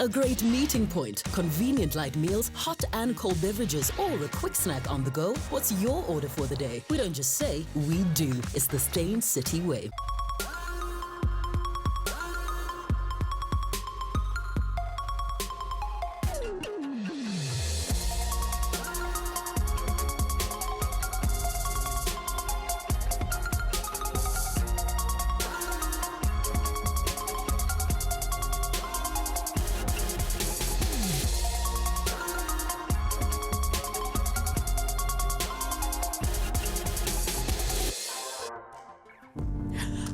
A great meeting point, convenient light meals, hot and cold beverages, or a quick snack on the go? What's your order for the day? We don't just say, we do. It's the Stain City way.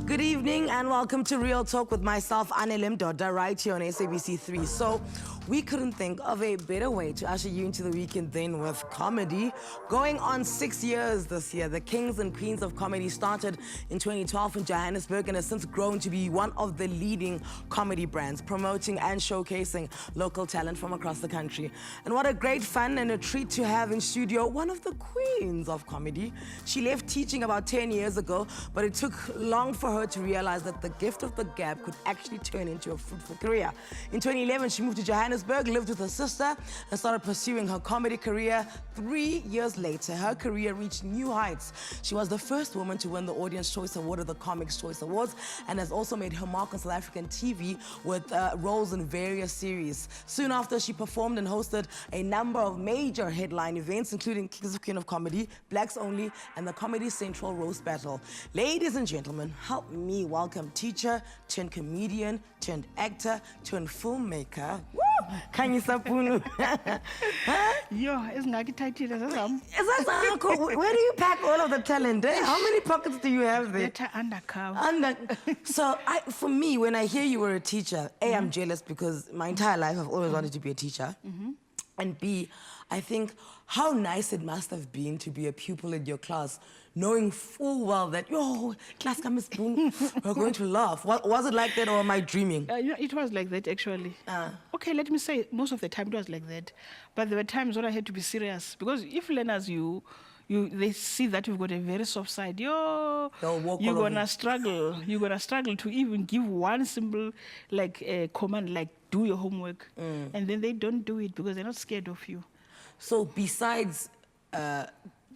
Good evening and welcome to Real Talk with myself, Anele Mdoda, right here on SABC 3. So, we couldn't think of a better way to usher you into the weekend than with comedy. Going on 6 years this year, the Kings and Queens of Comedy started in 2012 in Johannesburg and has since grown to be one of the leading comedy brands, promoting and showcasing local talent from across the country. And what a great fun and a treat to have in studio one of the queens of comedy. She left teaching about 10 years ago, but it took long for her to realize that the gift of the gab could actually turn into a fruitful career. In 2011, she moved to Johannesburg, lived with her sister, and started pursuing her comedy career. 3 years later, her career reached new heights. She was the first woman to win the Audience Choice Award of the Comics Choice Awards and has also made her mark on South African TV with roles in various series. Soon after, she performed and hosted a number of major headline events, including Kings of Queen of Comedy, Blacks Only, and the Comedy Central Roast Battle. Ladies and gentlemen, help me welcome teacher, turned comedian, turned actor, turned filmmaker. Woo! Khanyisa Bunu. Yo, it's not title. Is that uncle? Where do you pack all of the talent? Eh? How many pockets do you have there? Better undercover. So, for me, when I hear you were a teacher, A, I'm jealous because my entire life I've always wanted to be a teacher. And B, I think how nice it must have been to be a pupil in your class, knowing full well that, yo, class come Miss Boone, we're going to laugh. Was it like that or am I dreaming? It was like that, actually. Okay, let me say, most of the time it was like that. But there were times when I had to be serious. Because if learners, they see that you've got a very soft side, you're gonna struggle. You're gonna struggle to even give one simple command, like do your homework. And then they don't do it because they're not scared of you. So besides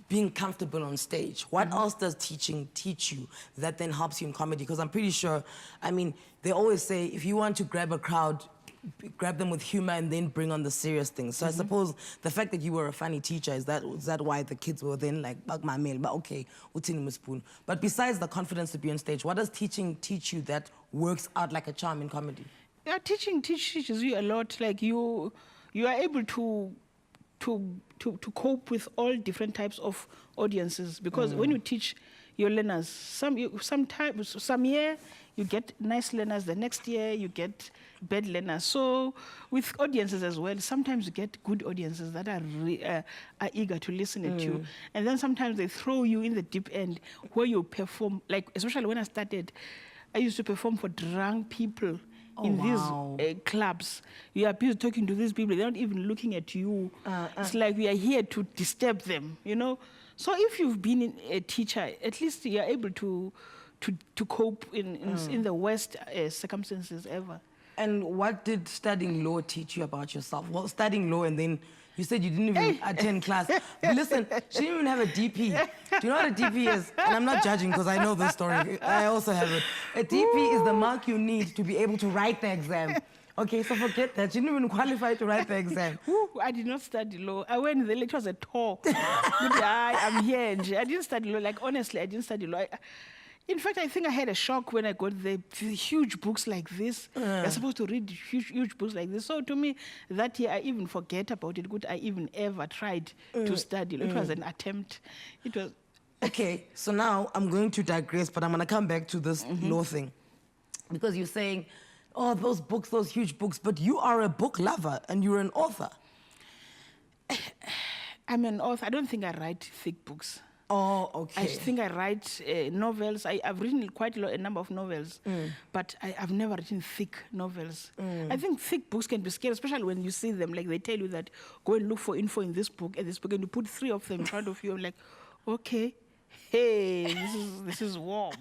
being comfortable on stage, what else does teaching teach you that then helps you in comedy? Because I'm pretty sure, I mean, they always say if you want to grab a crowd, grab them with humor and then bring on the serious things. So I suppose the fact that you were a funny teacher, is that why the kids were then like, bug my mail, but okay, utini spoon. But besides the confidence to be on stage, what does teaching teach you that works out like a charm in comedy? Yeah, teaching teaches you a lot. Like you are able to cope with all different types of audiences, because when you teach your learners, some year you get nice learners, the next year you get bad learners. So with audiences as well, sometimes you get good audiences that are eager to listen at you, and then sometimes they throw you in the deep end where you perform. Like especially when I started, I used to perform for drunk people. In these clubs, you are busy talking to these people, they're not even looking at you. It's like we are here to disturb them, you know? So if you've been a teacher, at least you're able to cope in the worst circumstances ever. And what did studying law teach you about yourself? Well, studying law and then you said you didn't even attend class. But listen, she didn't even have a DP. Do you know what a DP is? And I'm not judging because I know this story. I also have it. A DP is the mark you need to be able to write the exam. Okay, so forget that. You didn't even qualify to write the exam. I did not study law. I went, the lecture was a talk. I'm here. I didn't study law. Like, honestly, I didn't study law. In fact, I think I had a shock when I got the huge books like this. You're supposed to read huge books like this. So to me, that year, I even forget about it. Good, I even ever tried to study. It was an attempt. It was... Okay, so now I'm going to digress, but I'm going to come back to this law thing. Because you're saying, oh, those books, those huge books, but you are a book lover and you're an author. I'm an author. I don't think I write thick books. Oh, okay. I think I write novels. I've written quite a number of novels, but I've never written thick novels. I think thick books can be scary, especially when you see them. Like they tell you that, go and look for info in this book, and you put 3 of them in front of you. I'm like, okay, hey, this is warm.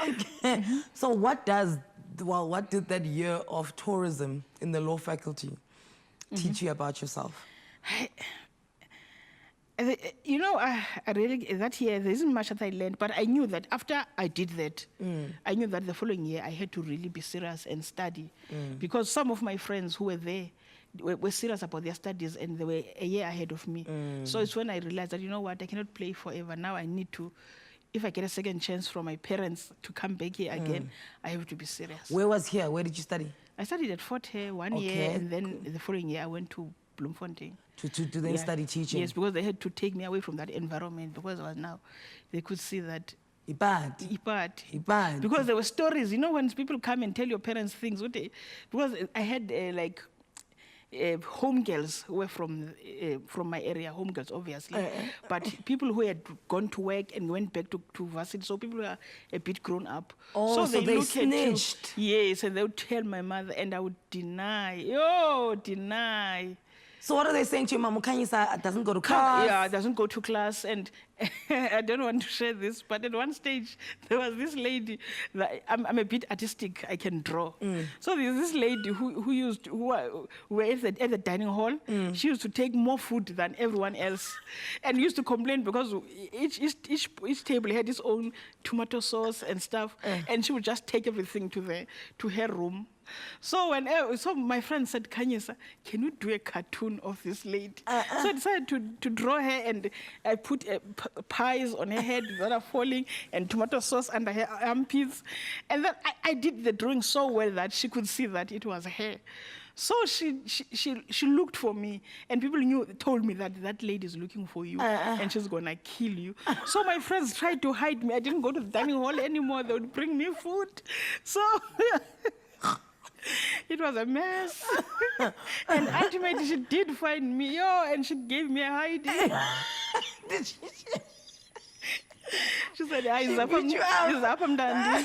Okay. So what does well, what did that year of tourism in the law faculty teach you about yourself? You know, I really, that year, there isn't much that I learned, but I knew that after I did that, I knew that the following year I had to really be serious and study. Because some of my friends who were there were serious about their studies and they were a year ahead of me. So it's when I realized that, you know what, I cannot play forever. Now I need to, if I get a second chance from my parents to come back here again, I have to be serious. Where was here? Where did you study? I studied at Fort Hare 1 year, and then the following year I went to Bloemfontein. To then study teaching? Yes, because they had to take me away from that environment because I was now, they could see that. Ibad. Because there were stories, you know, when people come and tell your parents things, because I had home girls who were from my area, home girls obviously, but people who had gone to work and went back to varsity, so people were a bit grown up. Oh, so they look snitched. At you, yes, and they would tell my mother, and I would deny. So what are they saying to you, Mama? Khanyisa doesn't go to class? Yeah, doesn't go to class. And I don't want to share this, but at one stage, there was this lady, that I'm a bit artistic, I can draw. So there's this lady who were at the dining hall. She used to take more food than everyone else. And used to complain because each table had its own tomato sauce and stuff. And she would just take everything to her room. So so my friend said, Khanyisa, can you do a cartoon of this lady? So I decided to draw her, and I put pies on her head that are falling and tomato sauce under her armpits. And then I did the drawing so well that she could see that it was her. So she looked for me, and people told me that lady is looking for you, and she's gonna kill you. So my friends tried to hide me. I didn't go to the dining hall anymore. They would bring me food. So it was a mess. And ultimately she did find me, and she gave me a hiding. Did she? She said, he's up and down.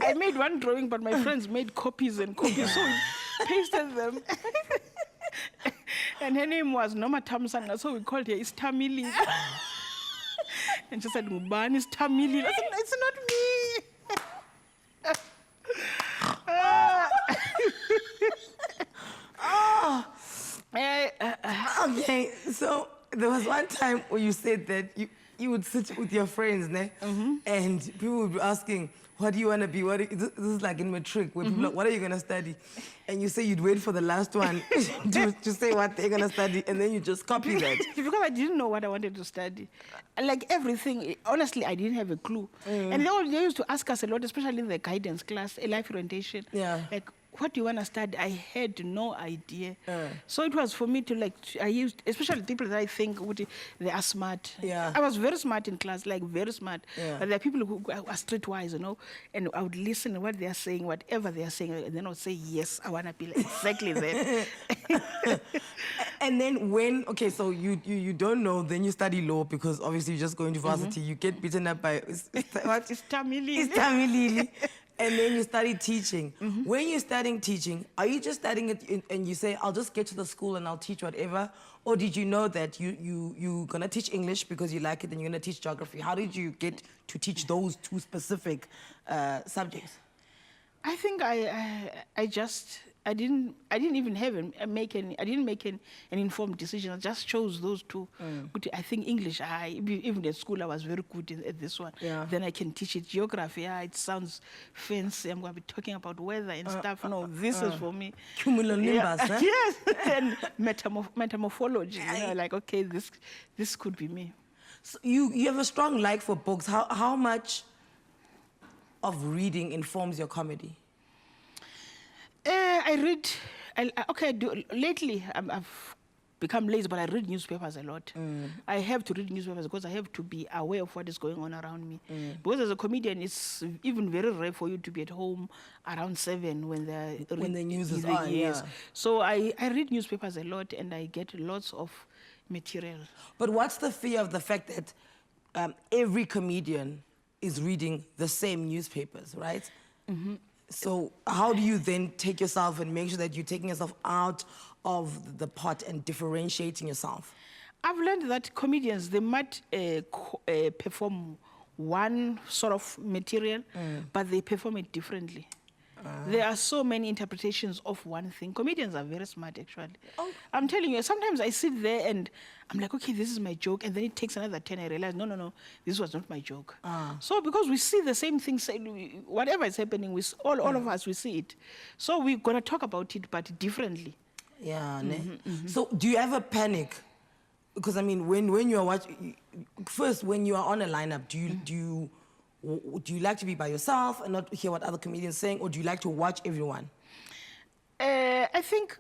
I made one drawing, but my friends made copies and copies, so we pasted them. And her name was Noma Tamsanga, so we called her Istamili. And she said, Muban is Tamili. I said, it's not me. Okay, so there was one time where you said that you would sit with your friends, ne? And people would be asking, what do you want to be? This is like in matric, where people are like, what are you going to study? And you say you'd wait for the last one to say what they're going to study, and then you just copy that. Because I didn't know what I wanted to study. Like everything, honestly, I didn't have a clue. And they used to ask us a lot, especially in the guidance class, a life orientation. Yeah. Like, what do you want to study? I had no idea. So it was for me to I used, especially people that I think they are smart. Yeah. I was very smart in class, like very smart. Yeah. But there are people who are streetwise, you know, and I would listen to what they are saying, whatever they are saying, and then I would say, yes, I want to be like exactly that. And then so you don't know, then you study law because obviously you just go into varsity, you get beaten up by, what? It's Tamili. It's Tamili. And then you study teaching. When you're studying teaching, are you just studying it and you say, I'll just get to the school and I'll teach whatever? Or did you know that you're going to teach English because you like it and you're going to teach geography? How did you get to teach those two specific subjects? I think I didn't even make an informed decision. I just chose those two. But I think English, even at school, I was very good at this one. Yeah. Then I can teach it. Geography, it sounds fancy. I'm going to be talking about weather and stuff. No, this is for me. Cumulonimbus, huh? Yes, and metamorphology. You know, like, okay, this could be me. So you have a strong like for books. How much of reading informs your comedy? I read. Lately, I've become lazy, but I read newspapers a lot. I have to read newspapers because I have to be aware of what is going on around me. Because as a comedian, it's even very rare for you to be at home around 7 when the news is on. Yes. Yeah. So I read newspapers a lot, and I get lots of material. But what's the fear of the fact that every comedian is reading the same newspapers, right? So how do you then take yourself and make sure that you're taking yourself out of the pot and differentiating yourself? I've learned that comedians, they might perform one sort of material, but they perform it differently. There are so many interpretations of one thing. Comedians are very smart, actually. Oh. I'm telling you, sometimes I sit there and I'm like, okay, this is my joke. And then it takes another 10. I realize, no, this was not my joke. So because we see the same thing, whatever is happening, all of us, we see it. So we're going to talk about it, but differently. Yeah, So do you ever panic? Because, I mean, when you are watching, first, when you are on a lineup, do you like to be by yourself and not hear what other comedians are saying, or do you like to watch everyone? I think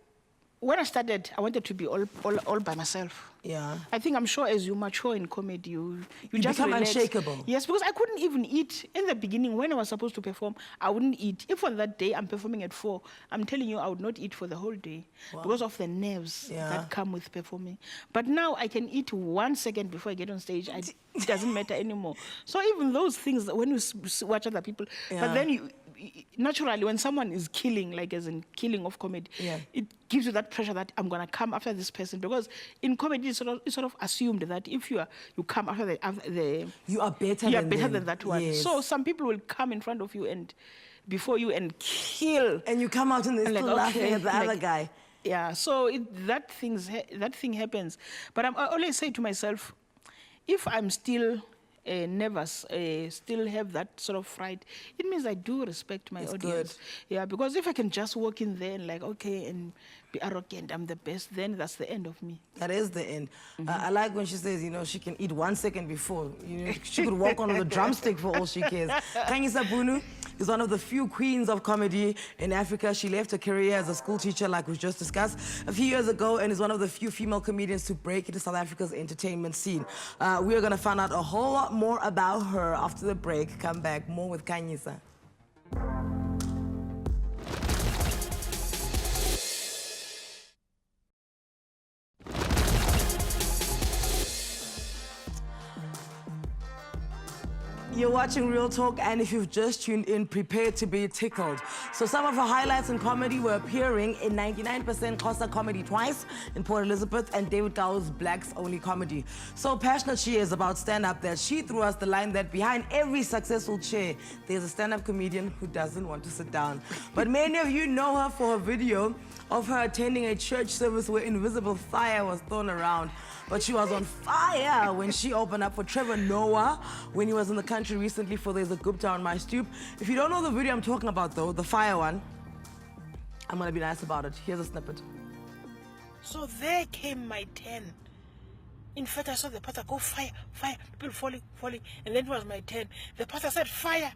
when I started, I wanted to be all by myself. Yeah. I think I'm sure as you mature in comedy, you just become relax. unshakable. Yes, because I couldn't even eat. In the beginning, when I was supposed to perform, I wouldn't eat. If on that day I'm performing at 4, I'm telling you, I would not eat for the whole day because of the nerves that come with performing. But now I can eat 1 second before I get on stage. It doesn't matter anymore. So even those things, when you watch other people, but then naturally, when someone is killing, like as in killing of comedy, it gives you that pressure that I'm going to come after this person. Because in comedy, it's sort of assumed that if you come after the you are better than that one. Yes. So some people will come in front of you and before you and kill. And you come out and they're still laughing at the other guy. Yeah, so that thing happens. But I always say to myself, if I'm still nervous, still have that sort of fright, it means I do respect my audience. Good. Yeah, because if I can just walk in there and like, okay, and be arrogant, I'm the best, then that's the end of me. That is the end. I like when she says, she can eat 1 second before. She could walk on with a drumstick for all she cares. Khanyisa Bunu is one of the few queens of comedy in Africa. She left her career as a school teacher, like we just discussed, a few years ago, and is one of the few female comedians to break into South Africa's entertainment scene. We are going to find out a whole lot more about her after the break. Come back, more with Khanyisa. You're watching Real Talk, and if you've just tuned in, prepare to be tickled. So some of her highlights in comedy were appearing in 99% Xhosa Comedy twice in Port Elizabeth and David Gao's Blacks Only Comedy. So passionate she is about stand-up that she threw us the line that behind every successful chair, there's a stand-up comedian who doesn't want to sit down. But many of you know her for her video of her attending a church service where invisible fire was thrown around. But she was on fire when she opened up for Trevor Noah when he was in the country recently for There's a Gupta on My Stoop. If you don't know the video I'm talking about, though, the fire one, I'm going to be nice about it. Here's a snippet. So there came my 10. In fact, I saw the pastor go, fire, fire, people falling. And then it was my 10. The pastor said, fire.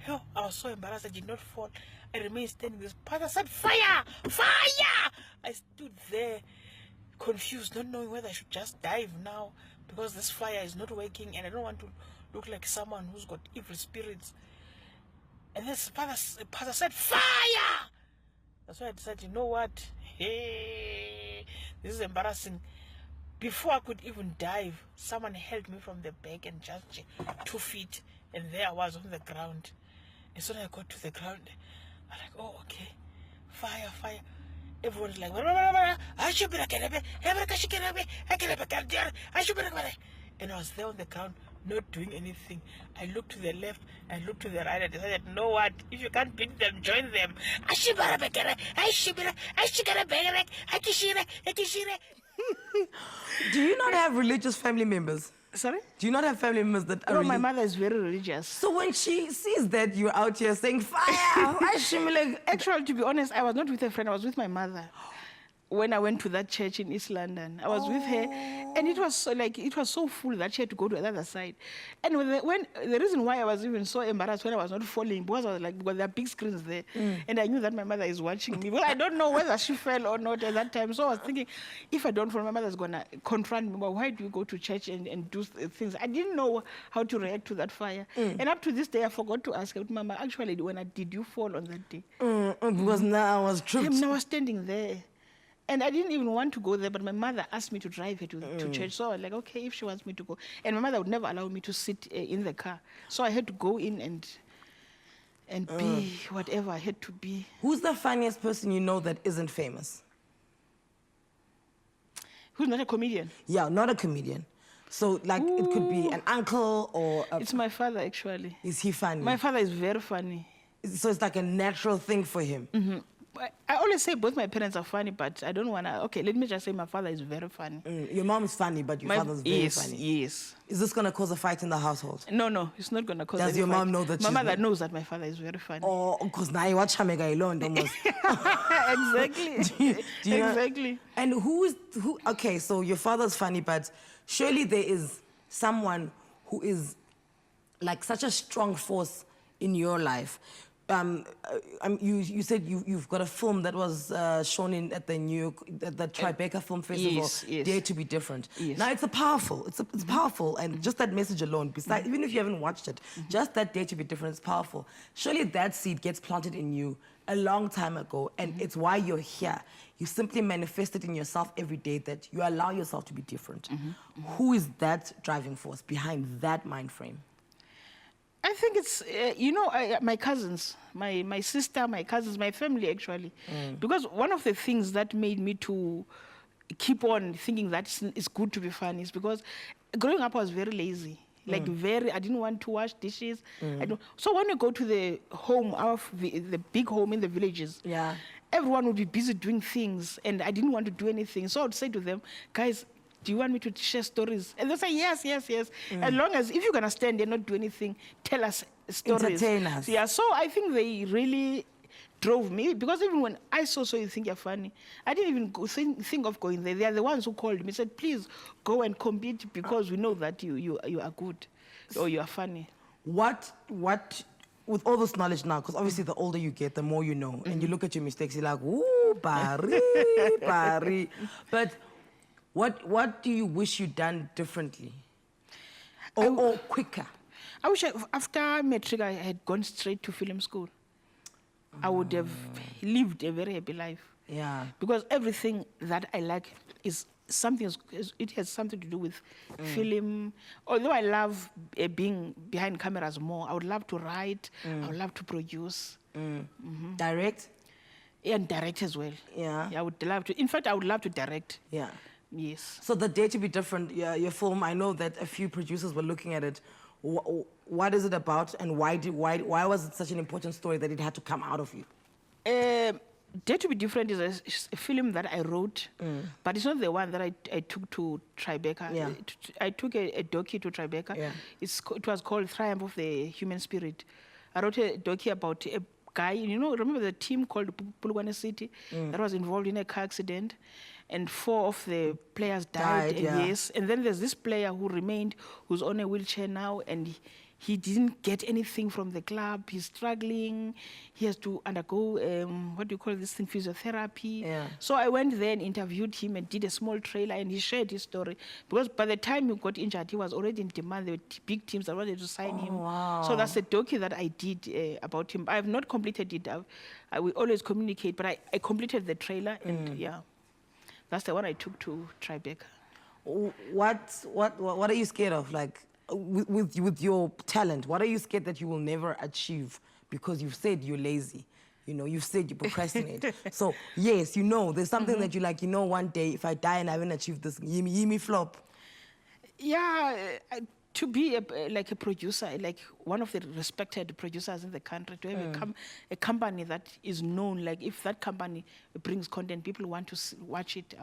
Yo, I was so embarrassed, I did not fall. I remained standing. The pastor said, fire, fire. I stood there, confused, not knowing whether I should just dive now because this fire is not working and I don't want to look like someone who's got evil spirits. And then the pastor said, fire! That's why I decided, you know what? Hey, this is embarrassing. Before I could even dive, someone held me from the back and just 2 feet, and there I was on the ground. And so I got to the ground. I'm like, oh, okay. Fire, fire. Everyone's like, and I was there on the ground, not doing anything. I looked to the left, I looked to the right, I decided, know what? If you can't beat them, join them. Do you not have religious family members? Sorry? Do you not have family members that are No, my mother is very religious. So when she sees that you're out here saying fire, why is she like... Actually, to be honest, I was not with a friend, I was with my mother. When I went to that church in East London, I was with her, and it was so full that she had to go to the other side. And the reason why I was even so embarrassed when I was not falling, because there are big screens there, and I knew that my mother is watching me. Well, I don't know whether she fell or not at that time, so I was thinking, if I don't fall, my mother's gonna confront me. Well, why do you go to church and do things? I didn't know how to react to that fire, and up to this day, I forgot to ask her, Mama, actually, did you fall on that day? Because now I was tripped. I was standing there. And I didn't even want to go there, but my mother asked me to drive her to church. So I was like, okay, if she wants me to go. And my mother would never allow me to sit in the car. So I had to go in and be whatever I had to be. Who's the funniest person you know that isn't famous? Who's not a comedian? Yeah, not a comedian. So, like, it could be an uncle or... It's my father, actually. Is he funny? My father is very funny. So it's like a natural thing for him. I always say both my parents are funny, but I don't want to. Okay, let me just say my father is very funny. Your mom is funny, but your father's very funny. Yes. Is this going to cause a fight in the household? No, it's not going to cause. Does your mom know that? My mother knows that my father is very funny. Oh, because now you watch Hamega alone, almost. Exactly. Do you know? Exactly. And who? Okay, so your father's funny, but surely there is someone who is like such a strong force in your life. You said you've got a film that was shown at the the Tribeca Film Festival. Yes. Dare to be different. Yes. Now it's powerful, powerful, and just that message alone. Besides, even if you haven't watched it, just that dare to be different is powerful. Surely that seed gets planted in you a long time ago, and it's why you're here. You simply manifest it in yourself every day that you allow yourself to be different. Who is that driving force behind that mind frame? I think it's, my cousins, my sister, my cousins, my family, actually. Because one of the things that made me to keep on thinking that it's good to be funny is because growing up I was very lazy. I didn't want to wash dishes. So when we go to the home, the big home in the villages, everyone would be busy doing things, and I didn't want to do anything. So I would say to them, guys, do you want me to share stories? And they say, yes. As long as, if you're going to stand there and not do anything, tell us stories. Entertain us. Yeah, so I think they really drove me, because even when I saw So You Think You're Funny, I didn't even think of going there. They are the ones who called me, said, please go and compete, because we know that you are good, or you are funny. What, with all this knowledge now, because obviously the older you get, the more you know, and you look at your mistakes, you're like, ooh, bari. But what do you wish you'd done differently? Or quicker? I wish after matric I had gone straight to film school. I would have lived a very happy life. Yeah. Because everything that I like is something, it has something to do with film. Although I love being behind cameras more, I would love to write, I would love to produce. Direct? And direct as well. Yeah. I would love to. In fact, I would love to direct. Yeah. Yes. So the Dare to Be Different, your film, I know that a few producers were looking at it. What is it about, and why was it such an important story that it had to come out of you? Dare to Be Different is a film that I wrote, but it's not the one that I took to Tribeca. Yeah. I took a docu to Tribeca. Yeah. It was called Triumph of the Human Spirit. I wrote a docu about a guy, remember the team called Bulugwane City that was involved in a car accident, and 4 of the players died. Yes, and then there's this player who remained, who's on a wheelchair now, and he didn't get anything from the club. He's struggling. He has to undergo, what do you call this thing, physiotherapy. Yeah. So I went there and interviewed him and did a small trailer, and he shared his story. Because by the time he got injured, he was already in demand. There were big teams that wanted to sign him. Wow. So that's the docu that I did about him. I have not completed it. I will always communicate, but I completed the trailer, and yeah, that's the one I took to Tribeca. What are you scared of? Like, with your talent, what are you scared that you will never achieve because you've said you're lazy? You've said you procrastinate. So yes, there's something that you like. One day if I die and I haven't achieved this, me flop. Yeah, to be like a producer, like one of the respected producers in the country, to have a company that is known. Like if that company brings content, people want to watch it.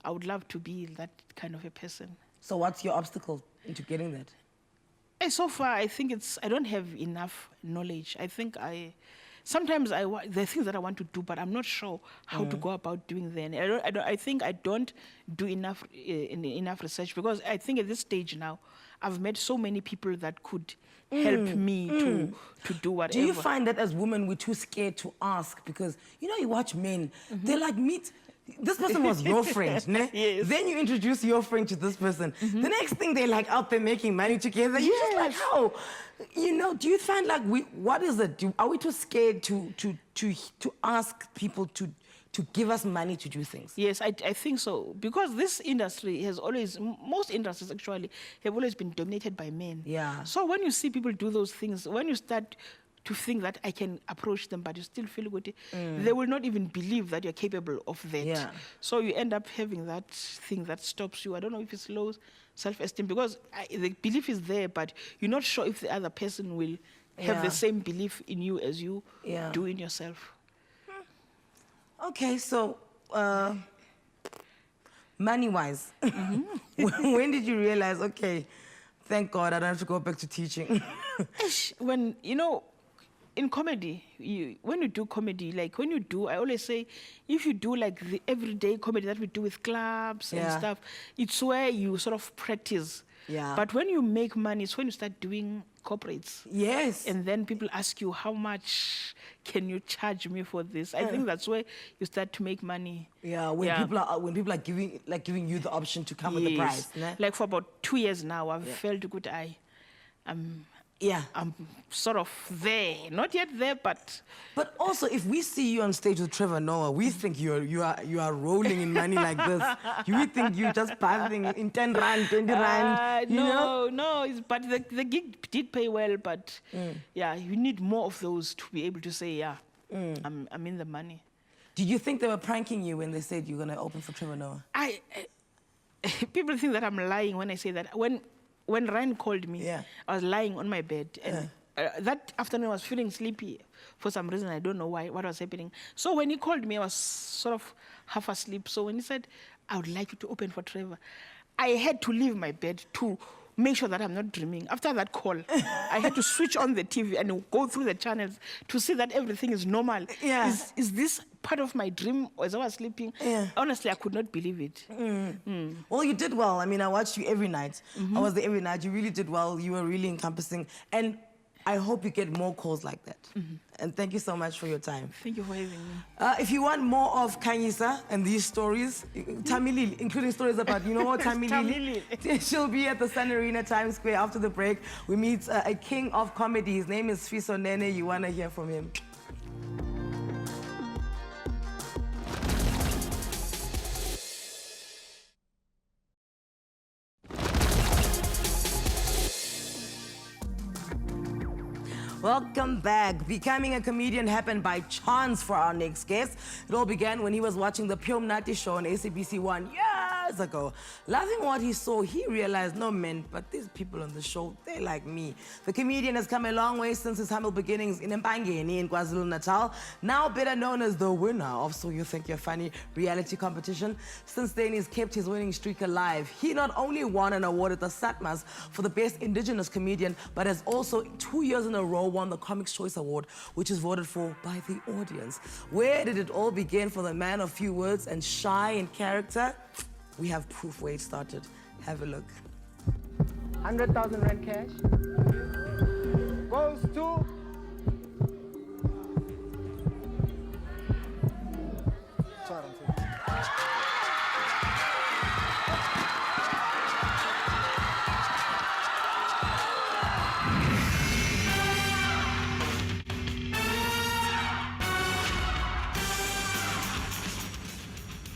I would love to be that kind of a person. So what's your obstacle into getting that? So far, I think I don't have enough knowledge. I think sometimes there are things that I want to do, but I'm not sure how to go about doing them. I think I don't do enough research, because I think at this stage now, I've met so many people that could help me to do whatever. Do you find that as women, we're too scared to ask? Because, you watch men, they're like, this person was your friend, ne? Yes. Then you introduce your friend to this person. The next thing, they're like out there making money together. You're just like, how? Do you find like, what is it? Are we too scared to ask people to give us money to do things? Yes, I think so. Because this industry has always, most industries actually, have always been dominated by men. Yeah. So when you see people do those things, when you start to think that I can approach them, but you still feel good, they will not even believe that you're capable of that. Yeah. So you end up having that thing that stops you. I don't know if it's low self-esteem, because the belief is there, but you're not sure if the other person will have Yeah. the same belief in you as you Yeah. do in yourself. Okay, so money-wise, when did you realize, okay, thank God I don't have to go back to teaching? When, you know, in comedy, when you do comedy, like when you do, I always say, if you do like the everyday comedy that we do with clubs and Yeah. stuff, it's where you sort of practice. Yeah. But when you make money, it's when you start doing corporates. Yes. And then people ask you, how much can you charge me for this? I think that's where you start to make money. Yeah, when people are giving you the option to come with the price. Yes. Ne? Like for about 2 years now, I've felt a good I'm sort of there, not yet there, but But also, if we see you on stage with Trevor Noah, we think you are rolling in money like this. We think you just passing in 10 rand, 20 rand. You know? no, but the gig did pay well, but yeah, you need more of those to be able to say, yeah, I'm in the money. Did you think they were pranking you when they said you're going to open for Trevor Noah? People think that I'm lying when I say that. When Ryan called me, Yeah. I was lying on my bed. And that afternoon, I was feeling sleepy for some reason. I don't know why, what was happening. So when he called me, I was sort of half asleep. So when he said, I would like you to open for Trevor, I had to leave my bed to make sure that I'm not dreaming. After that call, I had to switch on the TV and go through the channels to see that everything is normal. Yeah. Is this part of my dream as I was sleeping? Yeah. Honestly, I could not believe it. Well, you did well. I mean, I watched you every night. I was there every night. You really did well. You were really encompassing. And I hope you get more calls like that. And thank you so much for your time. Thank you for having me. If you want more of Khanyisa and these stories, Tamili, including stories about, you know what, Tamili, she'll be at the Sun Arena, Times Square. After the break, we meet a king of comedy. His name is Sifiso Nene. You want to hear from him. Welcome back. Becoming a comedian happened by chance for our next guest. It all began when he was watching the Pure Mnati show on SABC 1 years ago. Loving what he saw, he realized, no man, but these people on the show, they're like me. The comedian has come a long way since his humble beginnings in Mpangeni in KwaZulu-Natal, now better known as the winner of So You Think You're Funny reality competition. Since then, he's kept his winning streak alive. He not only won an award at the Satmas for the best indigenous comedian, but has also 2 years in a row won the Comics Choice Award, which is voted for by the audience. Where did it all begin for the man of few words and shy in character? We have proof where it started. Have a look. 100,000 rand cash goes to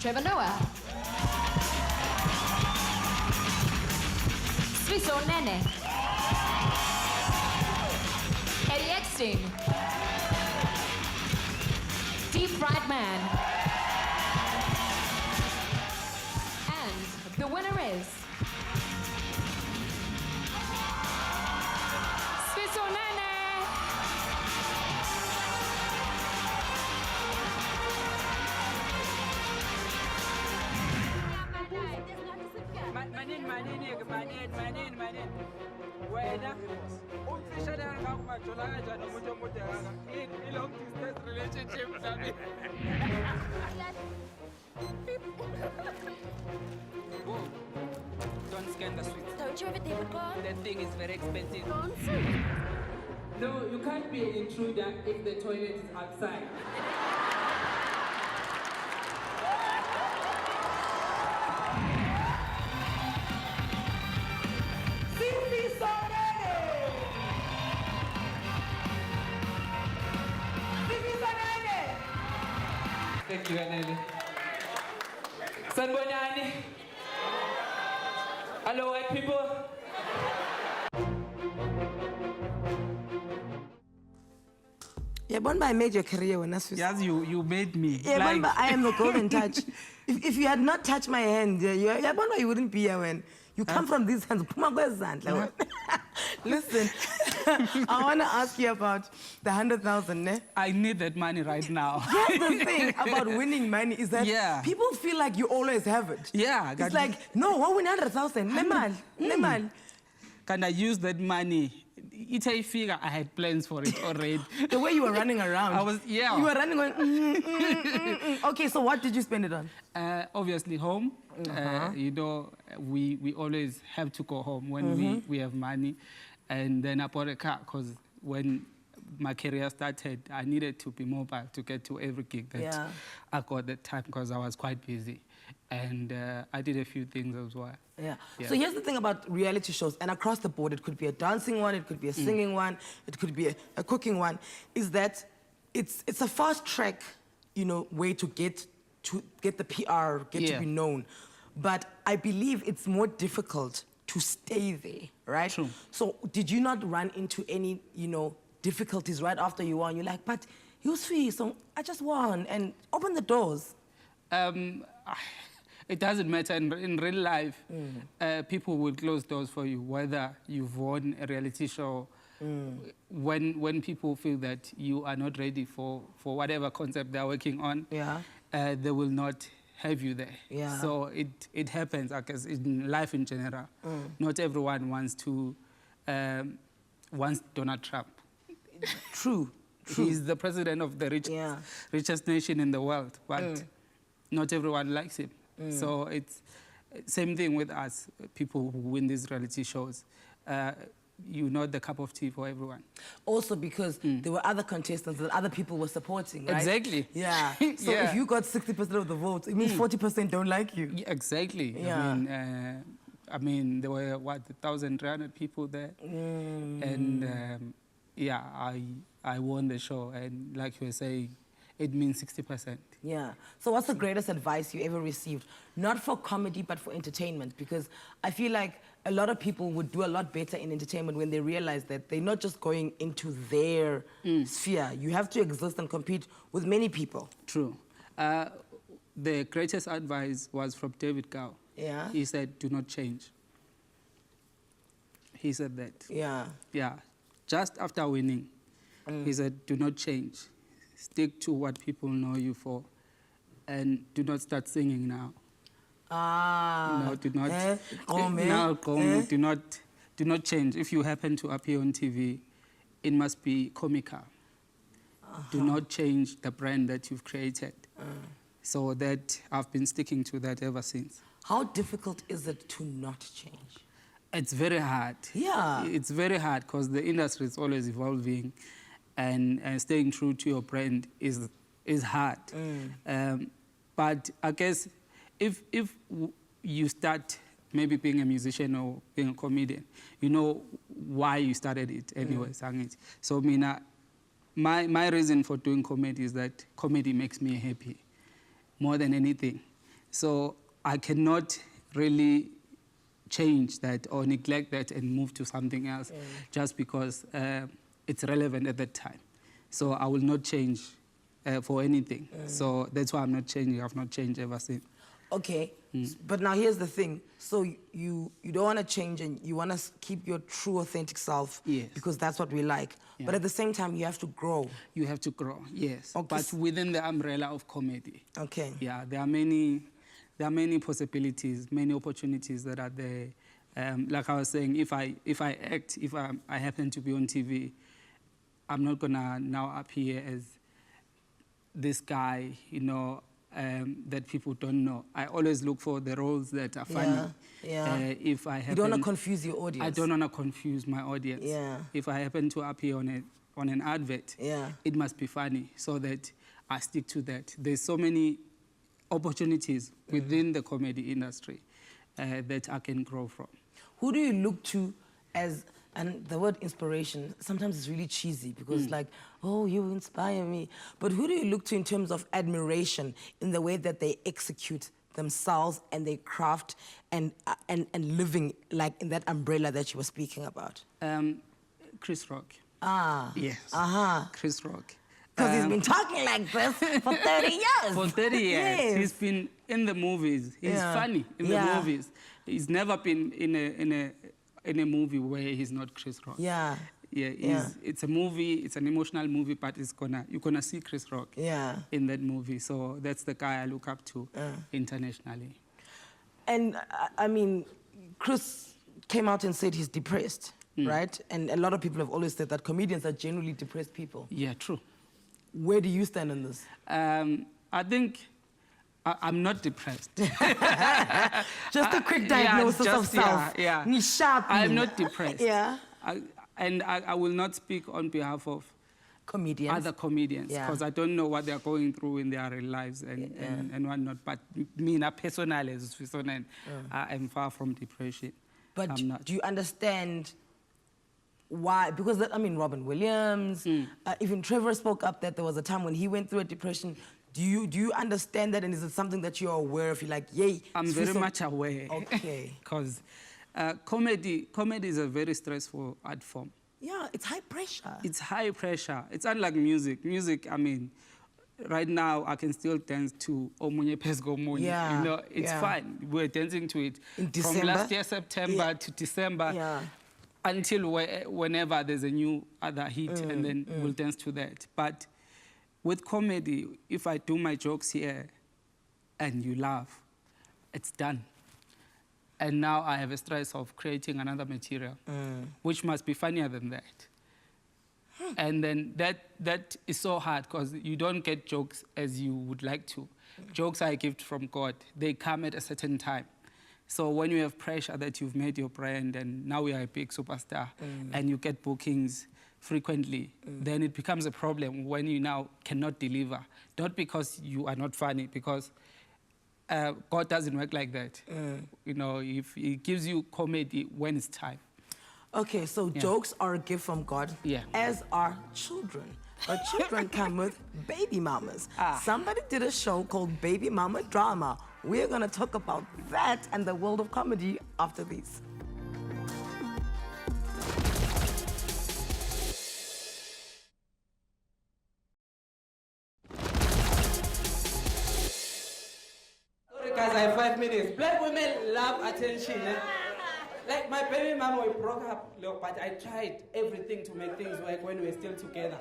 Trevor Noah. Sifiso Nene. Eddie Eckstein. Deep Fried Man. And the winner is Sifiso Nene. Manini. Wena umfishane ngakumajola kanjani umuntu omude kaka i long distance relationship mhlawumbe. Whoa. Don't scan the sweets. Don't you have a debit card? That thing is very expensive. Nonsense. No, you can't be an intruder if the toilet is outside. Thank you, Anele. Sanbonani. Hello, white people. Yeah, but I made your career when I was. Yes, you made me. Yeah, like, but I am the golden touch. If you had not touched my hand, yeah, but you wouldn't be here when you come from these hands. Listen. I want to ask you about the 100,000, ne? I need that money right now. Here's the thing about winning money is that Yeah. people feel like you always have it. Yeah. It's like, no, what win 100,000? Nemal. Can I use that money? It's a figure. I had plans for it already. The way you were running around. I was, yeah. You were running going, Okay, so what did you spend it on? Obviously home. You know, we always have to go home when we have money. And then I bought a car because when my career started, I needed to be mobile to get to every gig that I got that time because I was quite busy. And I did a few things as well. Yeah. So here's the thing about reality shows, and across the board, it could be a dancing one, it could be a singing one, it could be a cooking one, is that it's a fast track, you know, way to get the PR, get to be known. But I believe it's more difficult to stay there, right? True. So did you not run into any, you know, difficulties right after you won? You're like, but you Sifiso, I just won, and open the doors. It doesn't matter. In real life, people will close doors for you, whether you've won a reality show. When people feel that you are not ready for whatever concept they're working on, they will not have you there. Yeah. So it happens, I guess, in life in general. Not everyone wants Donald Trump. True. He's the president of the richest nation in the world, but not everyone likes him. So it's same thing with us, people who win these reality shows. You're not the cup of tea for everyone. Also because there were other contestants that other people were supporting, right? Exactly. Yeah. So if you got 60% of the votes, it means 40% don't like you. Yeah, exactly. Yeah. I mean, there were, what, 1,300 people there? And, yeah, I won the show. And like you were saying, it means 60%. Yeah. So what's the greatest advice you ever received? Not for comedy, but for entertainment. Because I feel like a lot of people would do a lot better in entertainment when they realize that they're not just going into their sphere. You have to exist and compete with many people. True. The greatest advice was from David Gow. Yeah. He said, do not change. He said that. Yeah. Yeah. Just after winning, he said, do not change. Stick to what people know you for, and do not start singing now. No, do not. Do not change. If you happen to appear on TV, it must be comical. Do not change the brand that you've created. So that I've been sticking to that ever since. How difficult is it to not change? It's very hard. Yeah. It's very hard because the industry is always evolving, and staying true to your brand is hard. But I guess if you start maybe being a musician or being a comedian, you know why you started it anyway. So my reason for doing comedy is that comedy makes me happy more than anything. So I cannot really change that or neglect that and move to something else just because it's relevant at that time. So I will not change for anything. So that's why I'm not changing. I've not changed ever since. Okay, but now here's the thing. So you don't want to change and you want to keep your true, authentic self because that's what we like. Yeah. But at the same time, you have to grow. You have to grow, yes. Okay. But within the umbrella of comedy. Okay. Yeah, there are many possibilities, many opportunities that are there. Like I was saying, if I act, if I happen to be on TV, I'm not gonna now appear as this guy, you know, that people don't know. I always look for the roles that are funny. If I happen, you don't want to confuse your audience. I don't want to confuse my audience. Yeah. If I happen to appear on an advert, it must be funny so that I stick to that. There's so many opportunities within the comedy industry that I can grow from. Who do you look to as, and the word inspiration, sometimes it's really cheesy because like, oh, you inspire me. But who do you look to in terms of admiration in the way that they execute themselves and they craft and living like in that umbrella that you were speaking about? Chris Rock. Yes. Chris Rock. Because he's been talking like this for 30 years. For 30 years. Yes. He's been in the movies. He's funny in the movies. He's never been in a movie where he's not Chris Rock. Yeah. It's a movie, it's an emotional movie, but you're gonna see Chris Rock in that movie. So that's the guy I look up to internationally. And I mean, Chris came out and said he's depressed, right? And a lot of people have always said that comedians are generally depressed people. Yeah, true. Where do you stand on this? I think I'm not depressed. Just a quick diagnosis of self. I'm not depressed. And I will not speak on behalf of other comedians because I don't know what they're going through in their real lives and whatnot. But me, personally, as Sifiso, I'm far from depression. But do you understand why? Because I mean, Robin Williams, even Trevor spoke up that there was a time when he went through a depression. Do you understand that, and is it something that you're aware of? You're like, yay. I'm very much aware. Okay. Because comedy is a very stressful art form. Yeah, it's high pressure. It's high pressure. It's unlike music. Music, I mean, right now I can still dance to Omunye Pesgo Munye. Yeah. You know, it's fine. We're dancing to it in December? From last year September to December until whenever there's a new other hit, and then we'll dance to that. But with comedy, if I do my jokes here and you laugh, it's done. And now I have a stress of creating another material, which must be funnier than that. And then that is so hard because you don't get jokes as you would like to. Jokes are a gift from God. They come at a certain time. So when you have pressure that you've made your brand and now you are a big superstar and you get bookings frequently, then it becomes a problem when you now cannot deliver. Not because you are not funny, because God doesn't work like that. You know, if He gives you comedy when it's time. Okay, so jokes are a gift from God, as are children. But children come with baby mamas. Somebody did a show called Baby Mama Drama. We're gonna talk about that and the world of comedy after this. Guys, I have 5 minutes. Black women love attention. Like my baby mama, we broke up, look, but I tried everything to make things work when we were still together.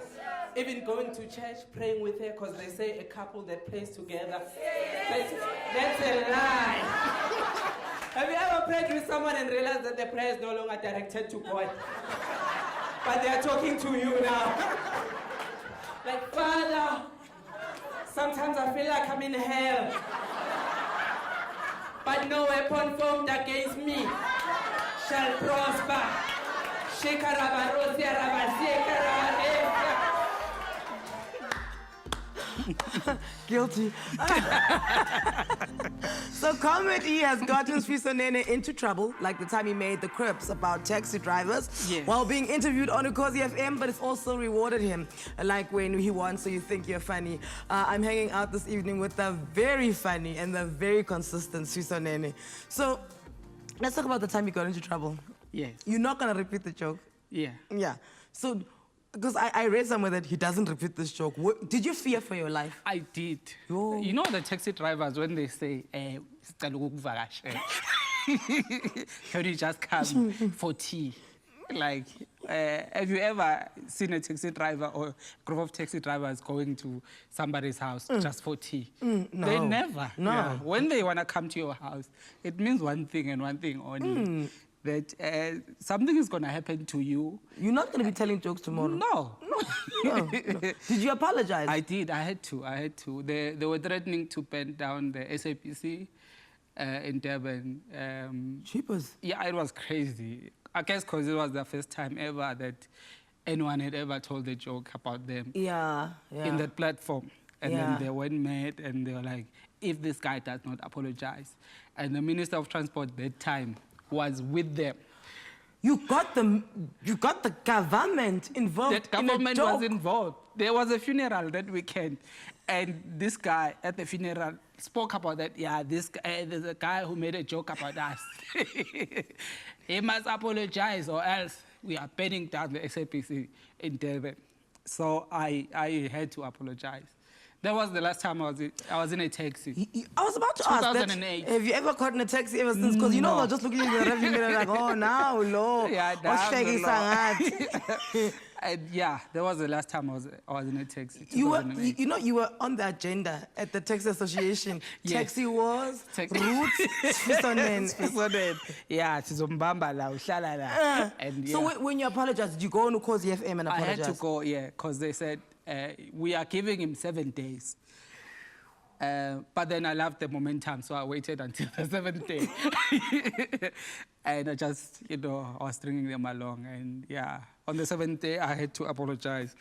Even going to church, praying with her, because they say a couple that prays together. That's a lie. Have you ever prayed with someone and realized that the prayer is no longer directed to God? But they are talking to you now. Like, Father, sometimes I feel like I'm in hell. But no weapon formed against me shall prosper. Guilty. So comedy has gotten Sifiso Nene into trouble, like the time he made the Crips about taxi drivers while being interviewed on Ukhozi FM, but it's also rewarded him, like when he won So You Think You're Funny. I'm hanging out this evening with the very funny and the very consistent Sifiso Nene. So let's talk about the time you got into trouble. Yes. You're not going to repeat the joke? Yeah. Yeah. So, because I read somewhere that he doesn't repeat this joke. Did you fear for your life? I did. Oh. You know the taxi drivers, when they say, can you just come for tea? Like, have you ever seen a taxi driver or a group of taxi drivers going to somebody's house just for tea? No. They never. No. Yeah. When they want to come to your house, it means one thing and one thing only. That something is going to happen to you. You're not going to be telling jokes tomorrow? No. No. Did you apologize? I did. I had to. They were threatening to burn down the SABC in Durban. Cheapers. Yeah, it was crazy. I guess because it was the first time ever that anyone had ever told a joke about them in that platform. And then they went mad and they were like, if this guy does not apologize. And the Minister of Transport at that time was with them. You got the government involved. That government was involved. There was a funeral that weekend, and this guy at the funeral spoke about that. Yeah, this guy, there's a guy who made a joke about us. He must apologize, or else we are burning down the SABC in Durban. So I had to apologize. That was the last time I was in a taxi. I was about to ask that. 2008. Have you ever gotten a taxi ever since? Because you know, I was just looking at the rearview mirror like, oh, now, Lord. Yeah, What's shaking And yeah, that was the last time I was in a taxi. you were 2008. you were on the agenda at the Taxi Association. Yes. Taxi wars, Taxi- roots, Sifiso, Nene. Sifiso, Nene. Yeah, sizombamba la, uhlala la. And yeah. So when you apologized, did you go on to cause the FM and I apologize? had to go, yeah, because they said we are giving him 7 days. But then I loved the momentum, so I waited until the 7th day. And I just, I was stringing them along. And yeah, on the 7th day, I had to apologize.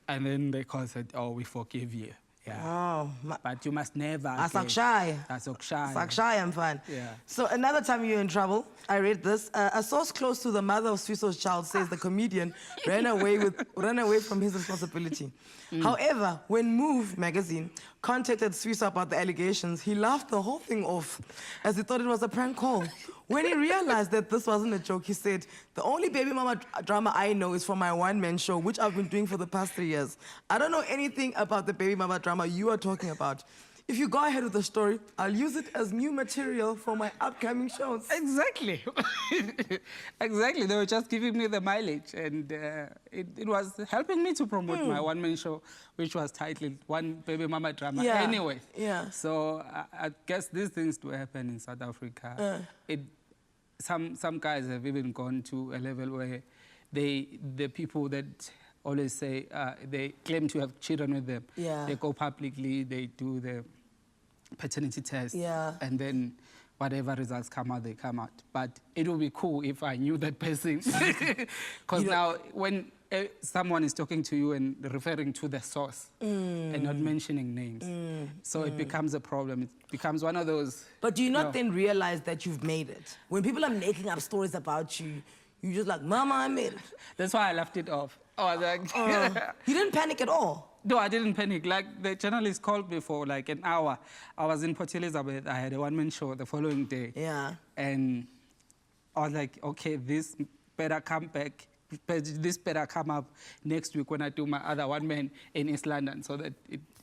And then they called said, oh, we forgive you. Yeah. Oh, But you must never. Asakshaya. Asakshaya. Sakshaya, I'm fine. Yeah. So another time you're in trouble, I read this. A source close to the mother of Sifiso's child says the comedian ran away from his responsibility. However, when Move magazine contacted Sifiso about the allegations, he laughed the whole thing off as he thought it was a prank call. When he realized that this wasn't a joke, he said, the only baby mama drama I know is from my one-man show, which I've been doing for the past 3 years. I don't know anything about the baby mama drama you are talking about. If you go ahead with the story, I'll use it as new material for my upcoming shows. Exactly. Exactly. They were just giving me the mileage, and it was helping me to promote my one-man show, which was titled One Baby Mama Drama. Yeah. Anyway. Yeah. So I guess these things do happen in South Africa. Some guys have even gone to a level where the people that always say they claim to have children with them. Yeah. They go publicly, they do the paternity test, Yeah. and then whatever results come out, they come out. But it would be cool if I knew that person. Because now when someone is talking to you and referring to the source and not mentioning names, so it becomes a problem. It becomes one of those... But do you not then realize that you've made it? When people are making up stories about you, you're just like, Mama, I made it. That's why I laughed it off. I was like... You didn't panic at all? No, I didn't panic. Like, the journalist called me for like an hour. I was in Port Elizabeth. I had a one-man show the following day. Yeah. And I was like, okay, this better come back. This better come up next week when I do my other one-man in East London, so that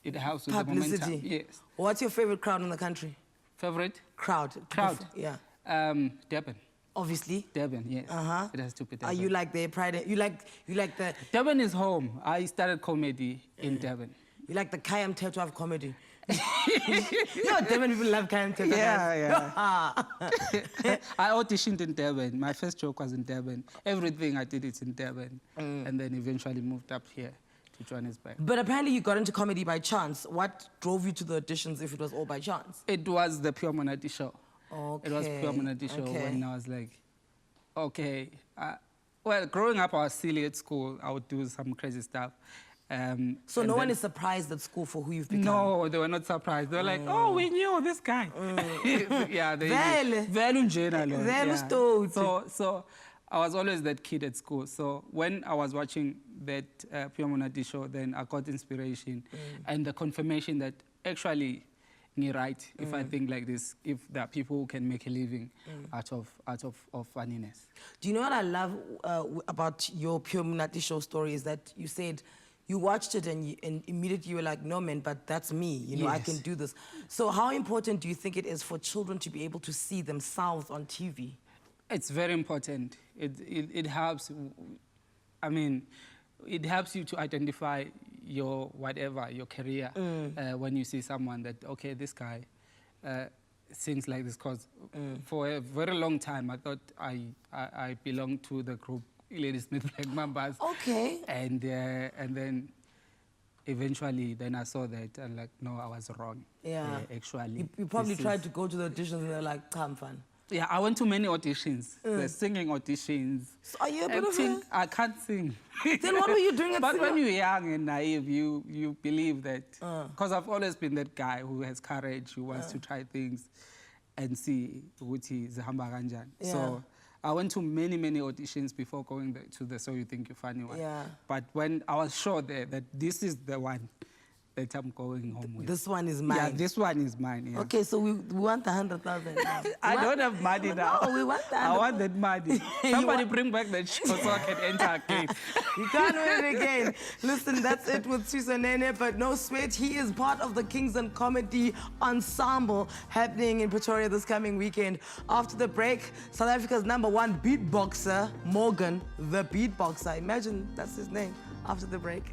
it helps with Publicity. the momentum. Yes. What's your favorite crowd in the country? Favorite? Crowd. Crowd? Yeah. Durban. Obviously. Durban, yes. Uh-huh. It has to be Are Durban. you like the pride? You like the... Durban is home. I started comedy in Durban. You like the Kayam tattoo of comedy? You know, Durban people love Kayam tattoo. Yeah. I auditioned in Durban. My first joke was in Durban. Everything I did is in Durban. And then eventually moved up here to Johannesburg. But apparently you got into comedy by chance. What drove you to the auditions if it was all by chance? It was the Pure Monati show. Okay. It was Pure Monati show Okay. when I was like, okay. Well, growing up, I was silly at school. I would do some crazy stuff. So no one is surprised at school for who you've become? No, they were not surprised. They were like, oh, we knew this guy. Yeah, they Vele. Vele unjena lo. Vele Yeah. stoot. So I was always that kid at school. So when I was watching that Pure Monati show, then I got inspiration and the confirmation that actually me right if I think like this, if there are people who can make a living out of funniness. Do you know what I love about your Pure Monati show story is that you said you watched it and immediately you were like, no man, but that's me, you know, I can do this. So how important do you think it is for children to be able to see themselves on TV? It's very important. It helps, I mean, it helps you to identify your whatever, your career, when you see someone that, okay, this guy sings like this, because for a very long time I thought I belonged to the group Lady Smith Black Mambas. Okay. And then eventually then I saw that and like, no, I was wrong. Yeah. Actually. You probably tried to go to the auditions and they're like, come fun. Yeah, I went to many auditions, the singing auditions. So are you a bit of Acting, I can't sing. Then what were you doing at But cinema? when you're young and naive, you believe that. Because I've always been that guy who has courage, who wants to try things and see ukuthi zihamba kanjani. Yeah. So I went to many auditions before going to the So You Think You're Funny one. Yeah. But when I was sure that this is the one, that I'm going home with. This one is mine. Yeah, this one is mine. Yeah. Okay, so we want the 100,000. I don't have money now. No, we want the I want that money. Somebody bring back that show so I can enter again. You can't win it again. Listen, that's it with Sifiso and Nene, but no sweat. He is part of the Kingston Comedy Ensemble happening in Pretoria this coming weekend. After the break, South Africa's #1 beatboxer, Morgan, the Beatboxer. Imagine that's his name. After the break.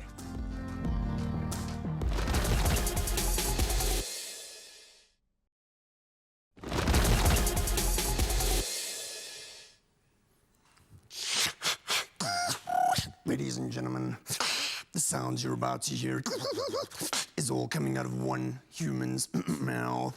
Ladies and gentlemen, the sounds you're about to hear is all coming out of one human's mouth.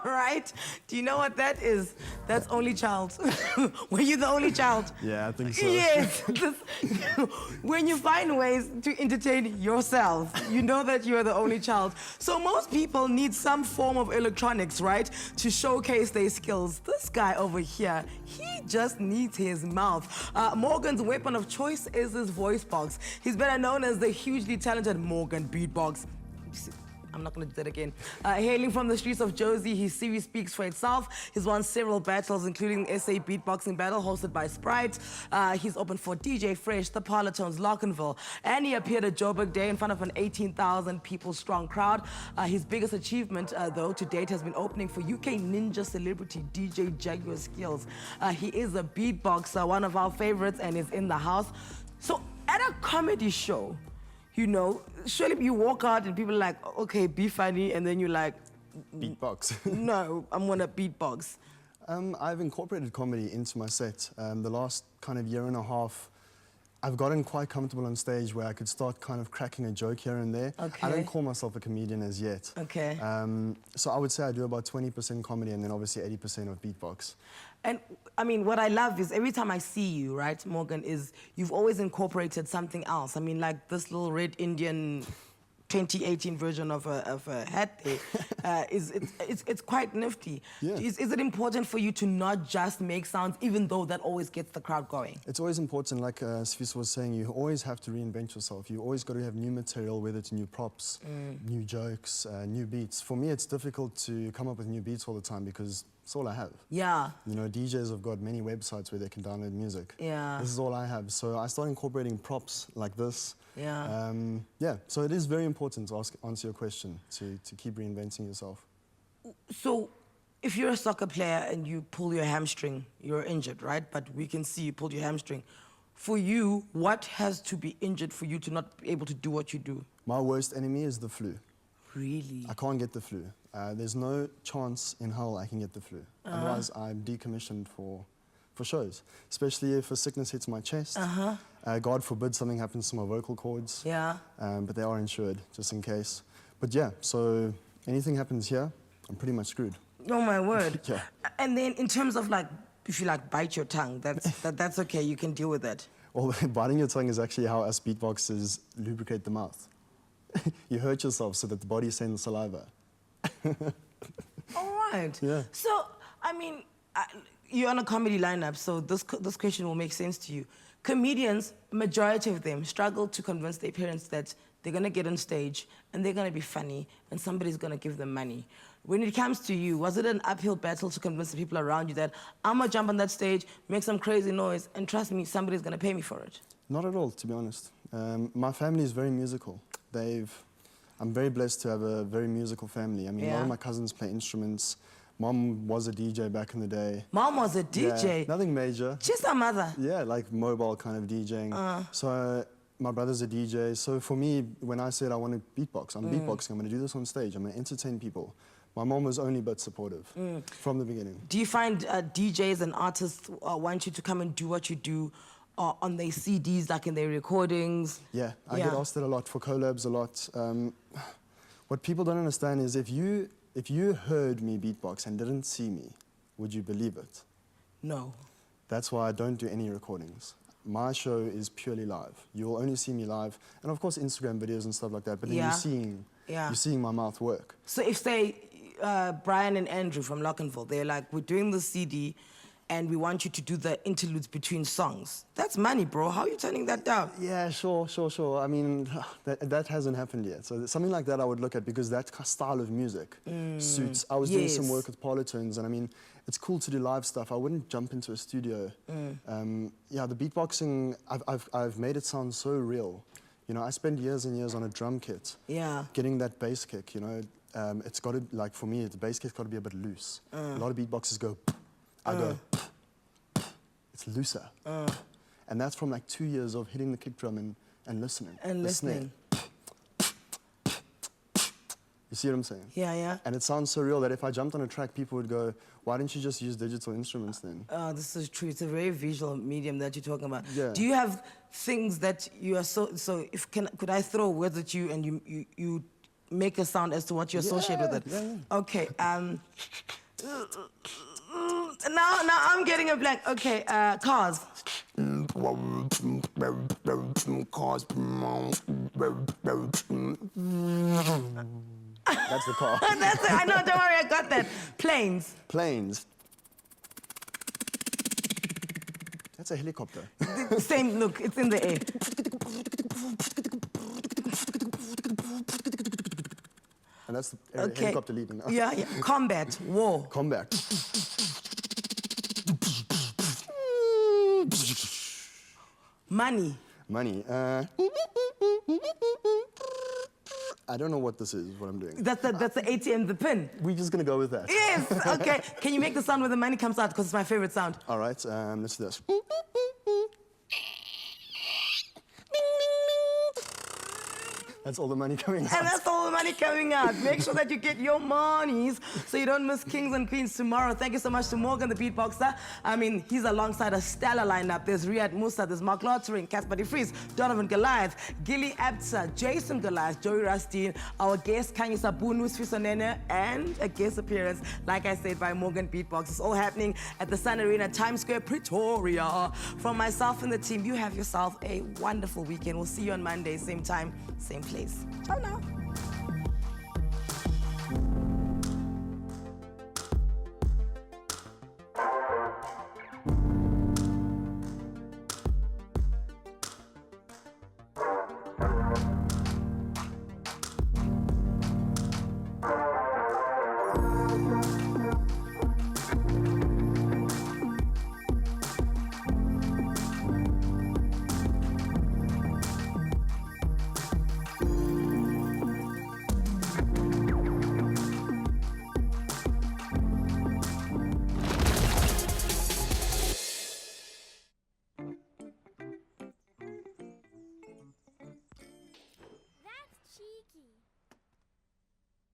Right? Do you know what that is? That's only child. Were you the only child? Yeah, I think so. Yes. When you find ways to entertain yourself, you know that you are the only child. So most people need some form of electronics, right, to showcase their skills. This guy over here, he just needs his mouth. Morgan's weapon of choice is his voice box. He's better known as the hugely talented Morgan Beatbox. I'm not going to do that again. Hailing from the streets of Jozi, his series speaks for itself. He's won several battles, including the SA Beatboxing Battle hosted by Sprite. He's opened for DJ Fresh, the Parlotones, Lockenville, and he appeared at Joburg Day in front of an 18,000 people strong crowd. His biggest achievement, though, to date has been opening for UK ninja celebrity DJ Jaguar Skills. He is a beatboxer, one of our favorites, and is in the house. So at a comedy show, you know, surely you walk out and people are like, okay, be funny, and then you're like, Beatbox. no, I'm gonna beatbox. I've incorporated comedy into my set. The last kind of year and a half, I've gotten quite comfortable on stage where I could start kind of cracking a joke here and there. Okay. I don't call myself a comedian as yet. Okay. So I would say I do about 20% comedy and then obviously 80% of beatbox. And I mean, what I love is every time I see you, right, Morgan, is you've always incorporated something else. I mean, like this little red Indian 2018 version of a hat there, it's quite nifty. Yeah. Is it important for you to not just make sounds, even though that always gets the crowd going? It's always important, like Sifiso was saying, you always have to reinvent yourself. You always got to have new material, whether it's new props, new jokes, new beats. For me, it's difficult to come up with new beats all the time because it's all I have. Yeah. You know, DJs have got many websites where they can download music. Yeah. This is all I have. So I started incorporating props like this. Yeah. Yeah, so it is very important to answer your question, to keep reinventing yourself. So, if you're a soccer player and you pull your hamstring, you're injured, right? But we can see you pulled your hamstring. For you, what has to be injured for you to not be able to do what you do? My worst enemy is the flu. Really? I can't get the flu. There's no chance in hell I can get the flu. Otherwise, I'm decommissioned for shows, especially if a sickness hits my chest. God forbid something happens to my vocal cords. Yeah. But they are insured, just in case. But yeah, so anything happens here, I'm pretty much screwed. Oh my word. Yeah. And then in terms of like, if you like bite your tongue, that's okay, you can deal with that. Well, biting your tongue is actually how us beatboxers lubricate the mouth. You hurt yourself so that the body sends saliva. All right. Yeah. So, I mean, you're on a comedy lineup, so this question will make sense to you. Comedians, majority of them, struggle to convince their parents that they're going to get on stage and they're going to be funny and somebody's going to give them money. When it comes to you, was it an uphill battle to convince the people around you that I'm going to jump on that stage, make some crazy noise, and trust me, somebody's going to pay me for it? Not at all, to be honest. My family is very musical. I'm very blessed to have a very musical family. I mean, a lot of my cousins play instruments. Mom was a DJ back in the day. Mom was a DJ? Yeah, nothing major. Just a mother? Yeah, like mobile kind of DJing. So My brother's a DJ, so for me, when I said I want to beatbox, I'm beatboxing, I'm going to do this on stage, I'm going to entertain people. My mom was only but supportive from the beginning. Do you find DJs and artists want you to come and do what you do on their CDs, like in their recordings? Yeah, I get asked that a lot, for collabs a lot. What people don't understand is if you heard me beatbox and didn't see me, would you believe it? No. That's why I don't do any recordings. My show is purely live. You will only see me live, and of course Instagram videos and stuff like that, but then you're seeing my mouth work. So if, say, Brian and Andrew from Lockenville, they're like, we're doing the CD and we want you to do the interludes between songs. That's money, bro. How are you turning that down? Yeah, sure. I mean, that hasn't happened yet. So something like that I would look at, because that style of music suits. I was doing some work with Polytones, and I mean, it's cool to do live stuff. I wouldn't jump into a studio. Yeah, the beatboxing, I've made it sound so real. You know, I spent years and years on a drum kit. Yeah. Getting that bass kick, you know. It's got to, like for me, the bass kick's got to be a bit loose. A lot of beatboxers go, I go, it's looser. And that's from like 2 years of hitting the kick drum and listening. And listening. You see what I'm saying? Yeah, yeah. And it sounds so real that if I jumped on a track, people would go, why didn't you just use digital instruments then? This is true. It's a very visual medium that you're talking about. Yeah. Do you have things that you are so if could I throw words at you and you make a sound as to what you associate with it? Yeah. Okay. Now I'm getting a blank. Okay, cars. Cars. That's the car. That's it. I know, don't worry, I got that. Planes. Planes. That's a helicopter. Same, look, it's in the air. And that's the helicopter leaving. Yeah. Combat, war. Combat. Money. Money. I don't know what this is, what I'm doing. That's the ATM, the pin. We're just gonna go with that. Yes, okay. Can you make the sound where the money comes out? Because it's my favorite sound. All right, let's do this. That's all the money coming out. And that's all the money coming out. Make sure that you get your monies so you don't miss Kings and Queens tomorrow. Thank you so much to Morgan, the beatboxer. I mean, he's alongside a stellar lineup. There's Riyad Musa, there's Mark Lottering, Casper De Vries, Donovan Goliath, Gilly Absa, Jason Goliath, Joey Rustine, our guest Khanyisa, Bunu, Sifiso, Nene, and a guest appearance, like I said, by Morgan Beatbox. It's all happening at the Sun Arena, Times Square, Pretoria. From myself and the team, you have yourself a wonderful weekend. We'll see you on Monday, same time, same place. Ciao now.